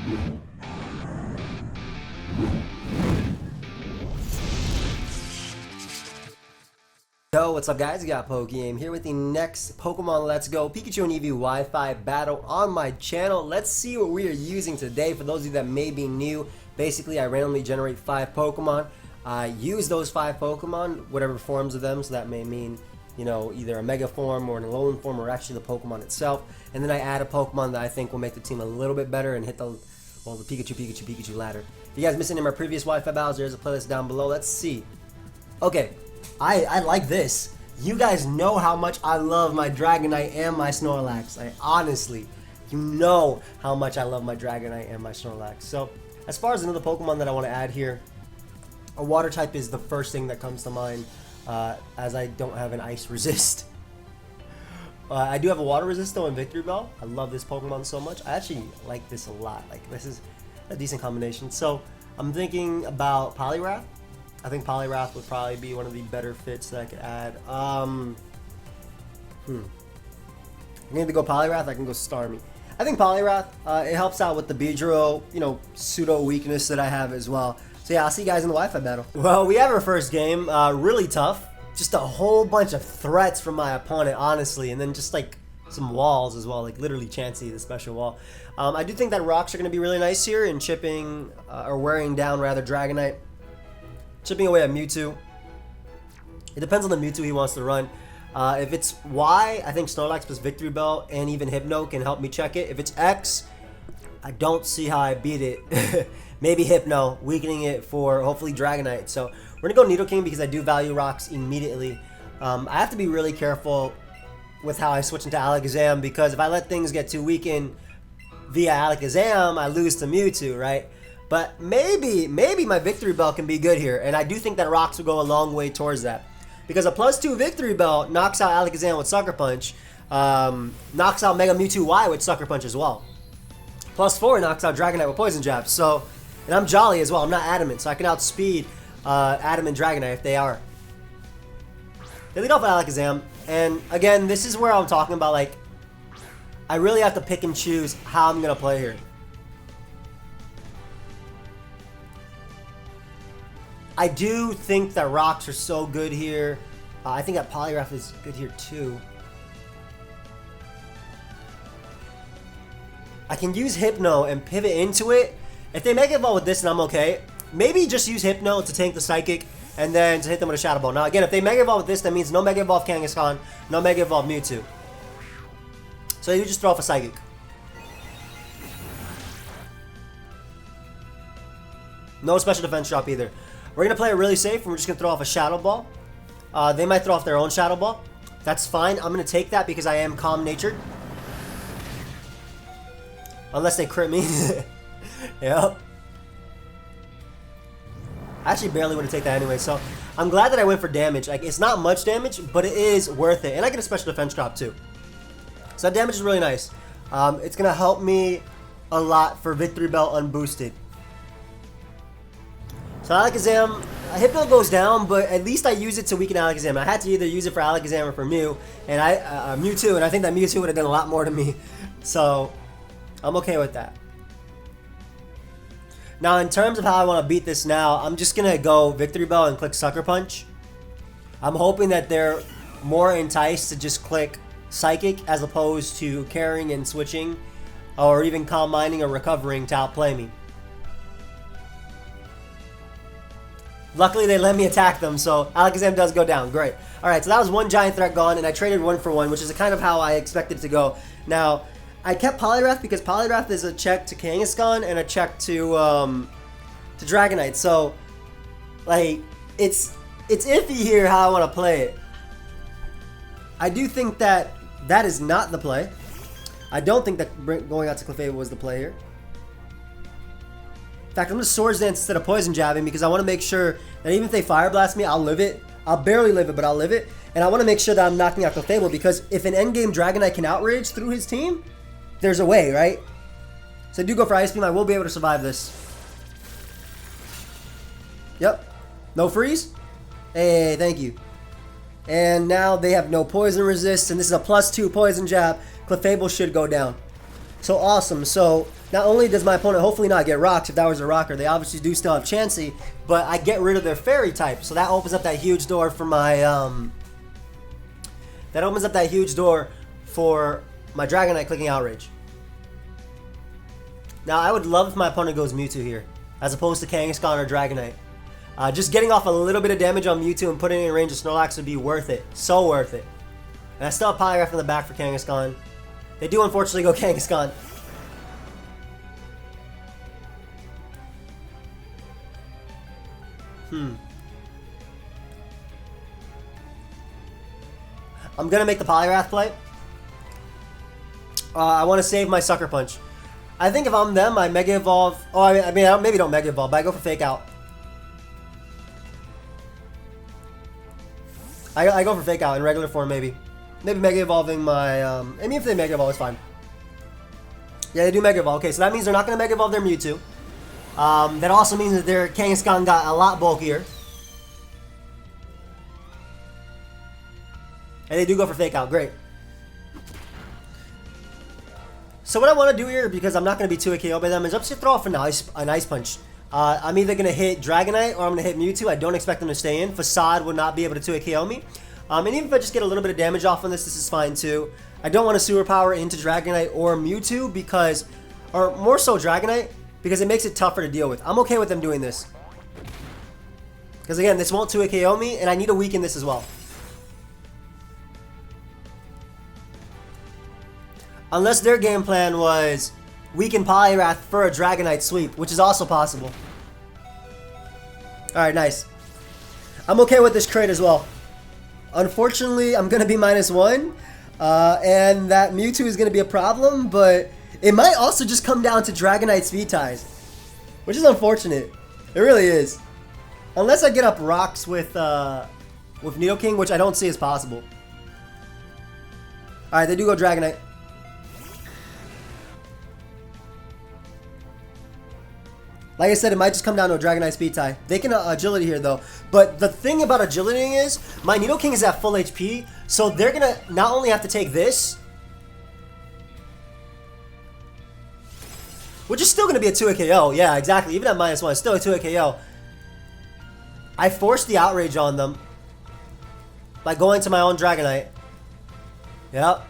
Yo, what's up guys? You got pokeaim here with the next Pokemon Let's Go Pikachu and Eevee Wi-Fi battle on my channel. Let's see what we are using today. For those of you that may be new, basically I randomly generate 5 Pokemon. I use those 5 Pokemon, whatever forms of them, so that may mean, you know, either a Mega form or an Alolan form or actually the Pokemon itself. And then I add a Pokemon that I think will make the team a little bit better and hit the Pikachu ladder. If you guys missed any of my previous Wi-Fi battles, there's a playlist down below. Let's see. Okay. I like this. You guys know how much I love my Dragonite and my Snorlax. Honestly, you know how much I love my Dragonite and my Snorlax. So, as far as another Pokemon that I want to add here, a water type is the first thing that comes to mind, as I don't have an ice resist. I do have a water resist though in Victory Bell. I love this Pokemon so much. I actually like this a lot. Like, this is a decent combination. So, I'm thinking about Poliwrath. I think Poliwrath would probably be one of the better fits that I could add. I'm going to go Poliwrath. I can go Starmie. I think Poliwrath, it helps out with the Beedrill, you know, pseudo weakness that I have as well. So yeah, I'll see you guys in the Wi-Fi battle. Well, we have our first game. Really tough. Just a whole bunch of threats from my opponent, honestly, and then just like some walls as well, like literally Chansey, the special wall. I do think that rocks are going to be really nice here in chipping or wearing down rather Dragonite. Chipping away at Mewtwo. It depends on the Mewtwo he wants to run. If it's Y, I think Snorlax plus Victory Bell and even Hypno can help me check it. If it's X, I don't see how I beat it. Maybe Hypno, weakening it for hopefully Dragonite. So we're going to go Nidoking because I do value rocks immediately. I have to be really careful with how I switch into Alakazam because if I let things get too weakened via Alakazam, I lose to Mewtwo, right? But maybe my Victory Bell can be good here. And I do think that rocks will go a long way towards that. Because a +2 Victory Bell knocks out Alakazam with Sucker Punch. Knocks out Mega Mewtwo Y with Sucker Punch as well. +4 knocks out Dragonite with Poison Jab. So, and I'm Jolly as well. I'm not Adamant. So I can outspeed Adamant Dragonite if they are. They lead off with Alakazam. And again, this is where I'm talking about, like, I really have to pick and choose how I'm going to play here. I do think that rocks are so good here. I think that Poliwrath is good here too. I can use Hypno and pivot into it. If they Mega Evolve with this, then I'm okay. Maybe just use Hypno to tank the Psychic and then to hit them with a Shadow Ball. Now again, if they Mega Evolve with this, that means no Mega Evolve Kangaskhan, no Mega Evolve Mewtwo. So you just throw off a Psychic. No special defense drop either. We're going to play it really safe, and we're just going to throw off a Shadow Ball. They might throw off their own Shadow Ball. That's fine. I'm going to take that because I am calm-natured. Unless they crit me. Yep. I actually barely want to take that anyway, so I'm glad that I went for damage. Like, it's not much damage, but it is worth it. And I get a special defense drop, too. So that damage is really nice. It's going to help me a lot for Victory Bell unboosted. So Alakazam, Hypno goes down, but at least I use it to weaken Alakazam. I had to either use it for Alakazam or for Mewtwo, and I think that Mewtwo would have done a lot more to me. So I'm okay with that. Now in terms of how I want to beat this now, I'm just gonna go Victory Bell and click Sucker Punch. I'm hoping that they're more enticed to just click Psychic as opposed to carrying and switching, or even Calm Minding or recovering to outplay me. Luckily, they let me attack them, so Alakazam does go down. Great. Alright, so that was one giant threat gone, and I traded 1 for 1, which is kind of how I expected it to go. Now, I kept Poliwrath because Poliwrath is a check to Kangaskhan and a check to Dragonite. So, like, it's iffy here how I want to play it. I do think that that is not the play. I don't think that going out to Clefable was the play here. In fact, I'm going to Swords Dance instead of Poison Jabbing because I want to make sure that even if they Fire Blast me, I'll live it. I'll barely live it, but I'll live it. And I want to make sure that I'm knocking out Clefable because if an endgame Dragonite can Outrage through his team, there's a way, right? So I do go for Ice Beam. I will be able to survive this. Yep. No freeze? Hey, thank you. And now they have no poison resist, and this is a +2 poison jab. Clefable should go down. So awesome. So not only does my opponent hopefully not get rocks, if that was a rocker, they obviously do still have Chansey, but I get rid of their fairy type. So that opens up that huge door for my Dragonite clicking Outrage. Now I would love if my opponent goes Mewtwo here, as opposed to Kangaskhan or Dragonite. Just getting off a little bit of damage on Mewtwo and putting it in range of Snorlax would be worth it. So worth it. And I still have Polygraph in the back for Kangaskhan. They do unfortunately go Kangaskhan. I'm going to make the Poliwrath play. I want to save my Sucker Punch. I think if I'm them, I Mega Evolve. Oh, I mean, I maybe don't Mega Evolve, but I go for Fake Out. I go for Fake Out in regular form, maybe. Maybe Mega Evolving my... I mean, if they Mega Evolve, it's fine. Yeah, they do Mega Evolve. Okay, so that means they're not going to Mega Evolve their Mewtwo. That also means that their Kangaskhan got a lot bulkier. And they do go for Fake Out. Great. So what I want to do here, because I'm not going to be 2 KO by them, is I'm just going to throw off an Ice Punch. I'm either going to hit Dragonite or I'm going to hit Mewtwo. I don't expect them to stay in. Facade would not be able to 2 KO me. And even if I just get a little bit of damage off on this is fine too. I don't want to Sewer Power into Dragonite or Mewtwo because, or more so Dragonite, because it makes it tougher to deal with. I'm okay with them doing this. Because again, this won't 2 KO me, and I need to weaken this as well. Unless their game plan was weaken Poliwrath for a Dragonite sweep, which is also possible. Alright, nice. I'm okay with this crate as well. Unfortunately, I'm going to be -1, and that Mewtwo is going to be a problem, but it might also just come down to Dragonite speed ties, which is unfortunate. It really is. Unless I get up rocks with Nidoking, which I don't see as possible. Alright, they do go Dragonite. Like I said, it might just come down to a Dragonite speed tie. They can agility here though. But the thing about agility is, my Nidoking is at full HP, so they're gonna not only have to take this, which is still gonna be a 2 KO. Yeah, exactly. Even at -1, it's still a 2 KO. I forced the Outrage on them by going to my own Dragonite. Yep.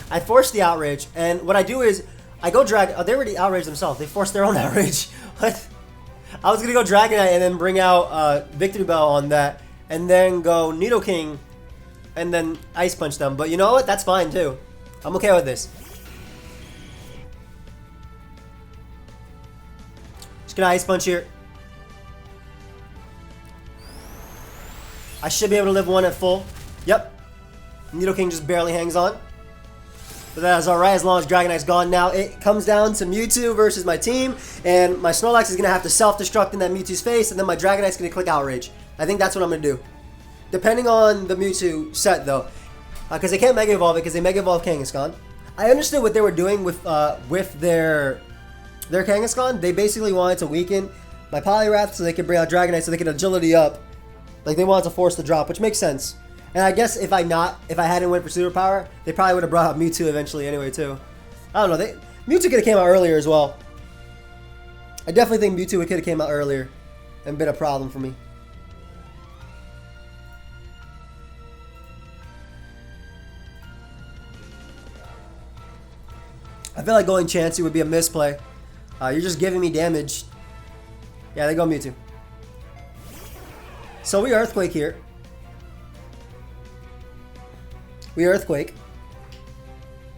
I forced the Outrage, and what I do is I go drag. Oh, they already outraged themselves. They forced their own outrage. What? I was gonna go Dragonite and then bring out Victory Bell on that, and then go Nidoking, and then Ice Punch them. But you know what? That's fine too. I'm okay with this. Just gonna Ice Punch here. I should be able to live 1 at full. Yep. Nidoking just barely hangs on. But that's alright as long as Dragonite's gone. Now it comes down to Mewtwo versus my team, and my Snorlax is going to have to self-destruct in that Mewtwo's face, and then my Dragonite's going to click Outrage. I think that's what I'm going to do. Depending on the Mewtwo set though. Because they can't Mega Evolve it because they Mega Evolve Kangaskhan. I understood what they were doing with their Kangaskhan. They basically wanted to weaken my Poliwrath so they could bring out Dragonite so they could agility up. Like they wanted to force the drop, which makes sense. And I guess if I hadn't went for Super Power, they probably would have brought out Mewtwo eventually anyway too. I don't know. Mewtwo could have came out earlier as well. I definitely think Mewtwo could have came out earlier and been a problem for me. I feel like going Chansey would be a misplay. You're just giving me damage. Yeah, they go Mewtwo. So we Earthquake here. We Earthquake.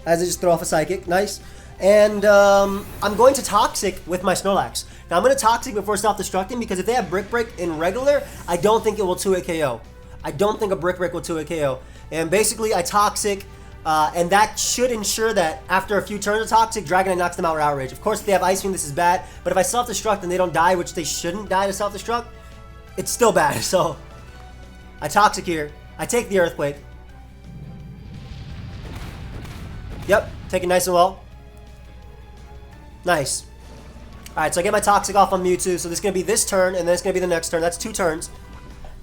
As I just throw off a Psychic. Nice. And I'm going to Toxic with my Snorlax. Now I'm going to Toxic before self-destructing because if they have Brick Break in regular, I don't think it will 2-hit KO. I don't think a Brick Break will 2-hit KO. And basically I Toxic, and that should ensure that after a few turns of Toxic, Dragonite knocks them out with Outrage. Of course, if they have Ice Beam, this is bad. But if I self-destruct and they don't die, which they shouldn't die to self-destruct, it's still bad. So I Toxic here. I take the Earthquake. Yep, take it nice and well. Nice. Alright, so I get my Toxic off on Mewtwo. So this is going to be this turn, and then it's going to be the next turn. That's 2 turns.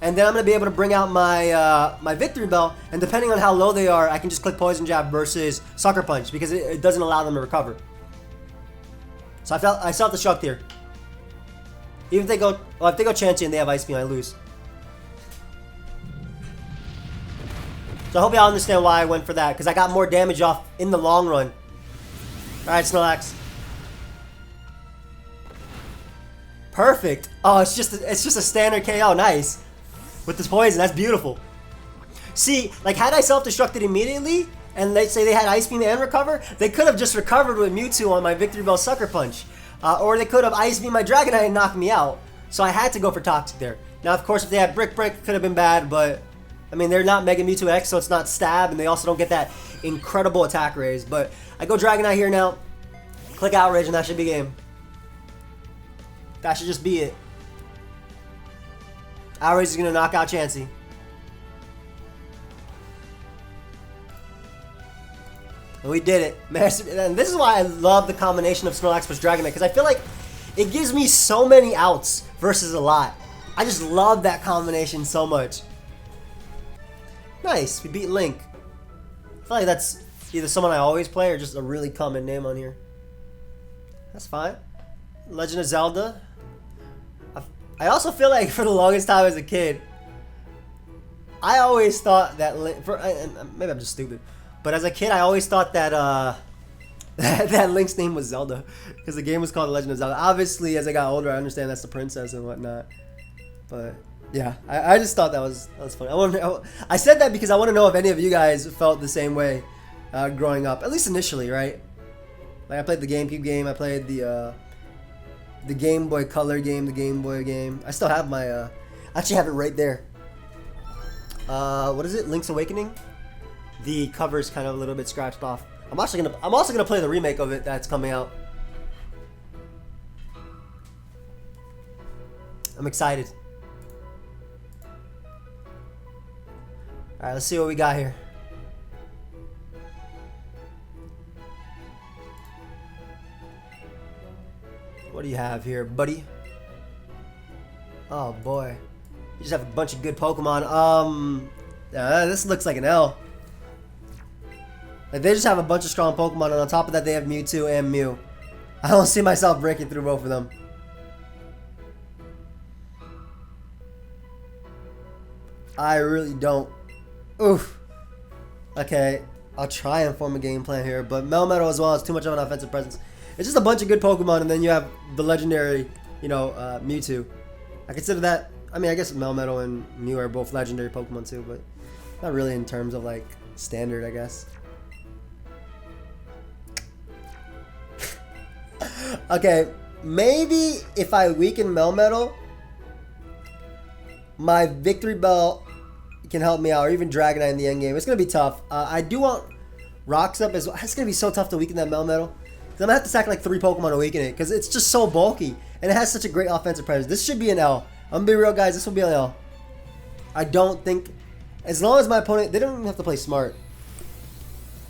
and then I'm going to be able to bring out my my Victory Bell, and depending on how low they are, I can just click Poison Jab versus Sucker Punch, because it doesn't allow them to recover. So I self-destruct here. Even if they go, well, if they go Chansey and they have Ice Beam, I lose. So I hope y'all understand why I went for that, because I got more damage off in the long run. Alright, SNORLAX. Perfect. Oh, it's just a standard KO. Nice. With this poison, that's beautiful. See, like, had I self-destructed immediately, and they say they had Ice Beam and recover, they could have just recovered with Mewtwo on my Victory Bell Sucker Punch. Or they could have Ice Beam my Dragonite and knocked me out. So I had to go for Toxic there. Now, of course, if they had Brick Break, it could have been bad, but I mean, they're not Mega Mewtwo X, so it's not Stab, and they also don't get that incredible attack raise. But I go Dragonite here now. Click Outrage, and that should be game. That should just be it. Outrage is going to knock out Chansey. And we did it. And this is why I love the combination of SNORLAX versus Dragonite, because I feel like it gives me so many outs versus a lot. I just love that combination so much. Nice, we beat Link. I feel like that's either someone I always play or just a really common name on here. That's fine. Legend of Zelda. I also feel like for the longest time as a kid, I always thought that Link, maybe I'm just stupid, but as a kid I always thought that that Link's name was Zelda, because the game was called Legend of Zelda. Obviously, as I got older, I understand that's the princess and whatnot, but yeah, I just thought that was funny. I said that because I want to know if any of you guys felt the same way growing up, at least initially, right? Like, I played the GameCube game, I played the Game Boy Color game, the Game Boy game. I still have my, I actually have it right there. What is it? Link's Awakening? The cover's kind of a little bit scratched off. I'm also gonna play the remake of it that's coming out. I'm excited. Alright, let's see what we got here. What do you have here, buddy? Oh boy. You just have a bunch of good Pokemon. This looks like an L. Like, they just have a bunch of strong Pokemon, and on top of that they have Mewtwo and Mew. I don't see myself breaking through both of them. I really don't. Oof. Okay, I'll try and form a game plan here, but Melmetal as well is too much of an offensive presence. It's just a bunch of good Pokemon, and then you have the legendary, you know, Mewtwo. I consider that, I mean, I guess Melmetal and Mew are both legendary Pokemon too, but not really in terms of, like, standard, I guess. Okay, maybe if I weaken Melmetal, my Victory Bell can help me out, or even Dragonite in the end game. It's going to be tough. I do want Rocks up as well. It's going to be so tough to weaken that Melmetal. I'm going to have to sack like 3 Pokemon to weaken it, because it's just so bulky, and it has such a great offensive presence. This should be an L. I'm going to be real, guys. This will be an L. I don't think, as long as my opponent, they don't even have to play smart.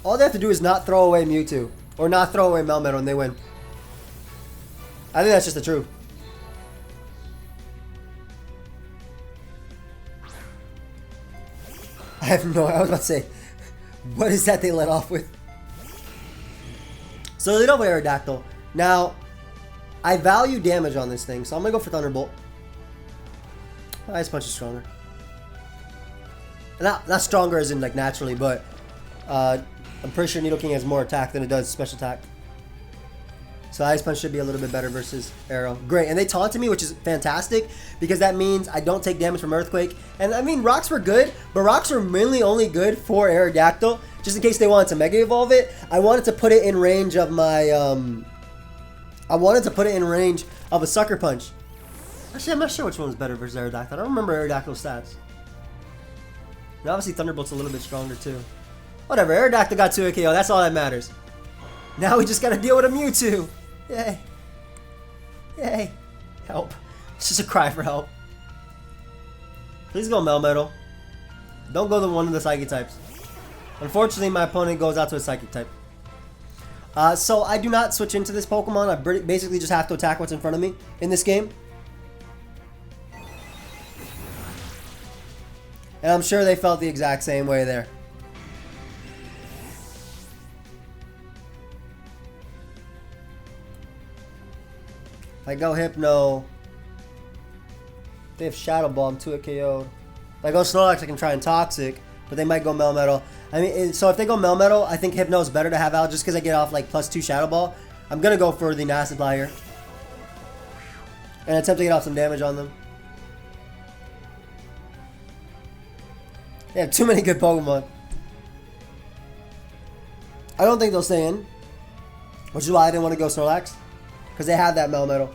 All they have to do is not throw away Mewtwo, or not throw away Melmetal, and they win. I think that's just the truth. I have no, I was about to say, what is that they let off with? So they don't have Aerodactyl. Now, I value damage on this thing, so I'm going to go for Thunderbolt. Ice Punch is stronger. Not stronger as in like naturally, but I'm pretty sure Nidoking has more attack than it does special attack. So Ice Punch should be a little bit better versus Arrow. Great, and they taunted me, which is fantastic, because that means I don't take damage from Earthquake. And I mean, Rocks were good, but Rocks were mainly only good for Aerodactyl, just in case they wanted to Mega Evolve it. I wanted to put it in range of my, I wanted to put it in range of a Sucker Punch. Actually, I'm not sure which one was better versus Aerodactyl. I don't remember Aerodactyl's stats. And obviously, Thunderbolt's a little bit stronger, too. Whatever, Aerodactyl got 2 KO, that's all that matters. Now we just gotta deal with a Mewtwo. Yay. Yay. Help. It's just a cry for help. Please go Melmetal. Don't go to one of the Psychic types. Unfortunately, my opponent goes out to a Psychic type. So I do not switch into this Pokemon. I basically just have to attack what's in front of me in this game. And I'm sure they felt the exact same way there. If I go Hypno, they have Shadow Ball, I'm 2 KO'd. If I go Snorlax, I can try and Toxic, but they might go Melmetal. I mean, so if they go Melmetal, I think Hypno is better to have out just because I get off like +2 Shadow Ball. I'm going to go for the Nasty Fly here. And attempt to get off some damage on them. They have too many good Pokemon. I don't think they'll stay in, which is why I didn't want to go Snorlax, because they have that Melmetal.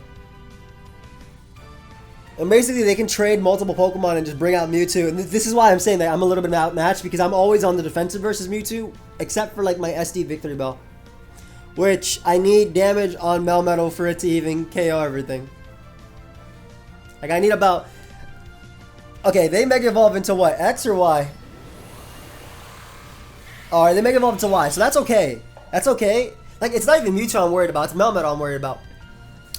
And basically, they can trade multiple Pokemon and just bring out Mewtwo. And this is why I'm saying that I'm a little bit outmatched, because I'm always on the defensive versus Mewtwo, except for like my SD Victory Bell, which I need damage on Melmetal for it to even KO everything. Like I need about... Okay, they Mega Evolve into what? X or Y? Alright, they Mega Evolve into Y, so that's okay. That's okay. Like, it's not even Mewtwo I'm worried about, it's Melmetal I'm worried about.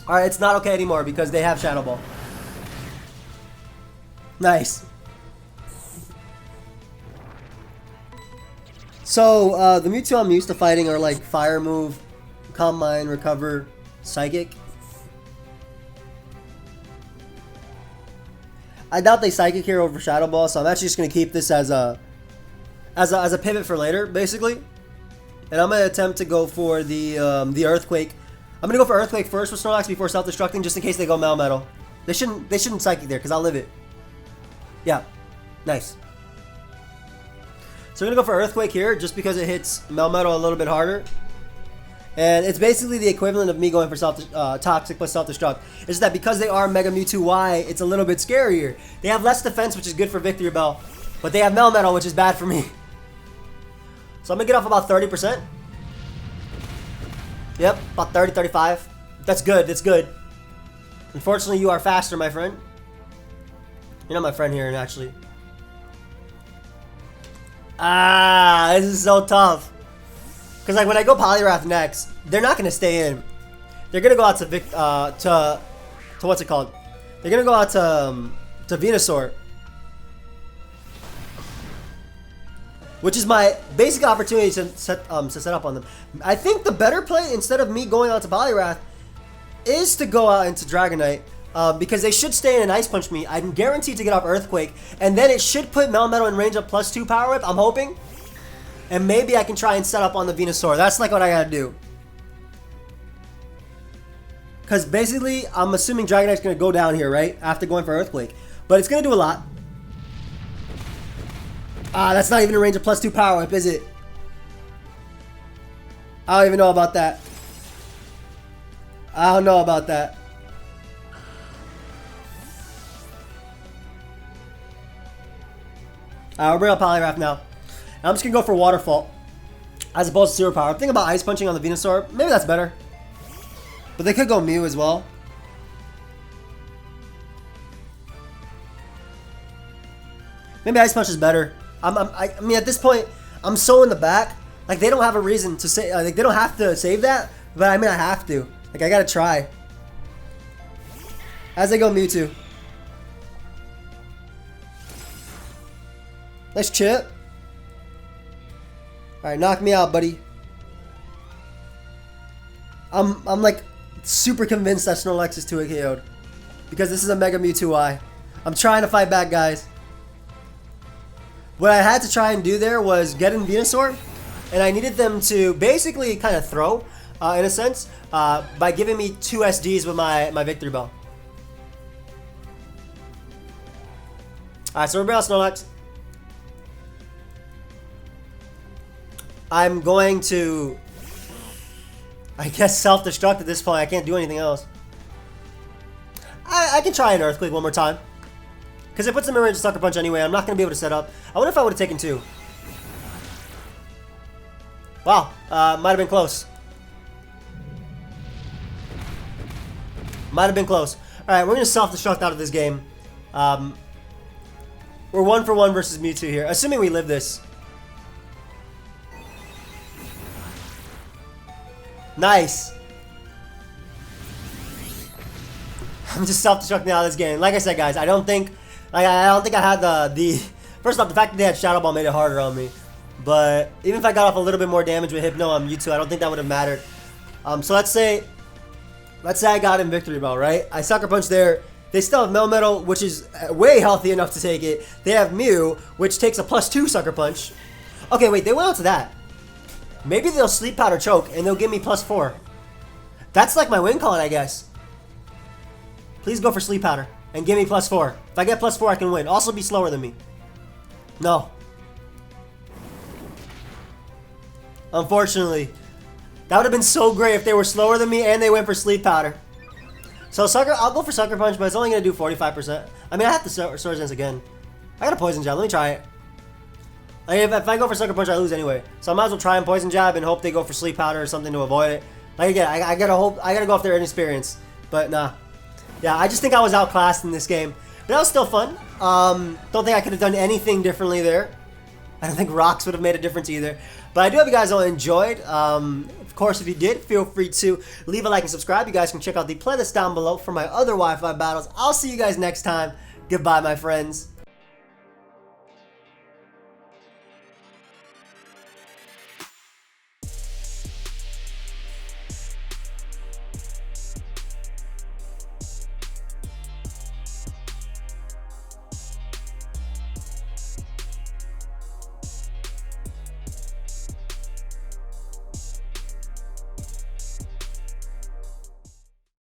Alright, it's not okay anymore because they have Shadow Ball. Nice. So, the Mewtwo I'm used to fighting are like Fire Move, Calm Mind, Recover, Psychic. I doubt they Psychic here over Shadow Ball, so I'm actually just going to keep this as a pivot for later, basically. And I'm going to attempt to go for the Earthquake. I'm going to go for Earthquake first with Snorlax before self-destructing, just in case they go Melmetal. They shouldn't Psychic there, because I'll live it. Yeah. Nice. So we're going to go for Earthquake here, just because it hits Melmetal a little bit harder. And it's basically the equivalent of me going for Toxic plus Self-Destruct. It's just that because they are Mega Mewtwo Y, it's a little bit scarier. They have less defense, which is good for Victory Bell. But they have Melmetal, which is bad for me. So I'm going to get off about 30%. Yep, about 30, 35. That's good, that's good. Unfortunately, you are faster, my friend. You're not my friend here, actually. Ah, this is so tough. Because like when I go Poliwrath next, they're not going to stay in. They're going to go out to what's it called? They're going to go out to Venusaur. Which is my basic opportunity to set up on them. I think the better play, instead of me going out to Poliwrath, is to go out into Dragonite. Because they should stay in and Ice Punch me. I'm guaranteed to get off Earthquake. And then it should put Melmetal in range of +2 Power Whip, I'm hoping. And maybe I can try and set up on the Venusaur. That's like what I gotta do. Because basically, I'm assuming Dragonite's gonna go down here, right? After going for Earthquake. But it's gonna do a lot. Ah, that's not even in range of +2 Power Whip, is it? I don't even know about that. I don't know about that. Alright, we'll bring up Poliwrath now. I'm just going to go for Waterfall as opposed to Zero Power. I'm thinking about Ice Punching on the Venusaur. Maybe that's better. But they could go Mew as well. Maybe Ice Punch is better. I mean, at this point, I'm so in the back. Like, they don't have a reason to say... Like, they don't have to save that. But, I mean, I have to. Like, I got to try. As they go Mewtwo. Nice chip. Alright, knock me out, buddy. I'm like super convinced that Snorlax is 2 KO'd. Because this is a Mega Mewtwo Y. I'm trying to fight back, guys. What I had to try and do there was get in Venusaur. And I needed them to basically kind of throw, in a sense, by giving me 2 SDs with my Victory Bell. Alright, so we're bringing out Snorlax. I'm going to, I guess, self-destruct at this point. I can't do anything else. I can try an Earthquake one more time. Because it puts them in range of Sucker Punch anyway. I'm not going to be able to set up. I wonder if I would have taken 2. Wow, might have been close. Might have been close. Alright, we're going to self-destruct out of this game. We're 1 for 1 versus Mewtwo here. Assuming we live this. Nice. I'm just self-destructing out of this game. Like I said, guys, I don't think I had the First off, the fact that they had Shadow Ball made it harder on me. But even if I got off a little bit more damage with Hypno on Mewtwo, I don't think that would have mattered. So let's say I got in Victory Bell, right? I Sucker Punch there. They still have Melmetal, which is way healthy enough to take it. They have Mew, which takes a +2 Sucker Punch. Okay, wait, they went on to that. Maybe they'll Sleep Powder Choke, and they'll give me +4. That's like my win con, I guess. Please go for Sleep Powder, and give me +4. If I get +4, I can win. Also be slower than me. No. Unfortunately. That would have been so great if they were slower than me, and they went for Sleep Powder. So I'll go for Sucker Punch, but it's only going to do 45%. I mean, I have to Swords Dance again. I got a Poison Jab. Let me try it. Like, if I go for Sucker Punch, I lose anyway. So I might as well try and Poison Jab and hope they go for Sleep Powder or something to avoid it. Like again, I gotta go off their inexperience. But nah. Yeah, I just think I was outclassed in this game. But that was still fun. Don't think I could have done anything differently there. I don't think rocks would have made a difference either. But I do hope you guys all enjoyed. Of course, if you did, feel free to leave a like and subscribe. You guys can check out the playlist down below for my other Wi-Fi battles. I'll see you guys next time. Goodbye, my friends.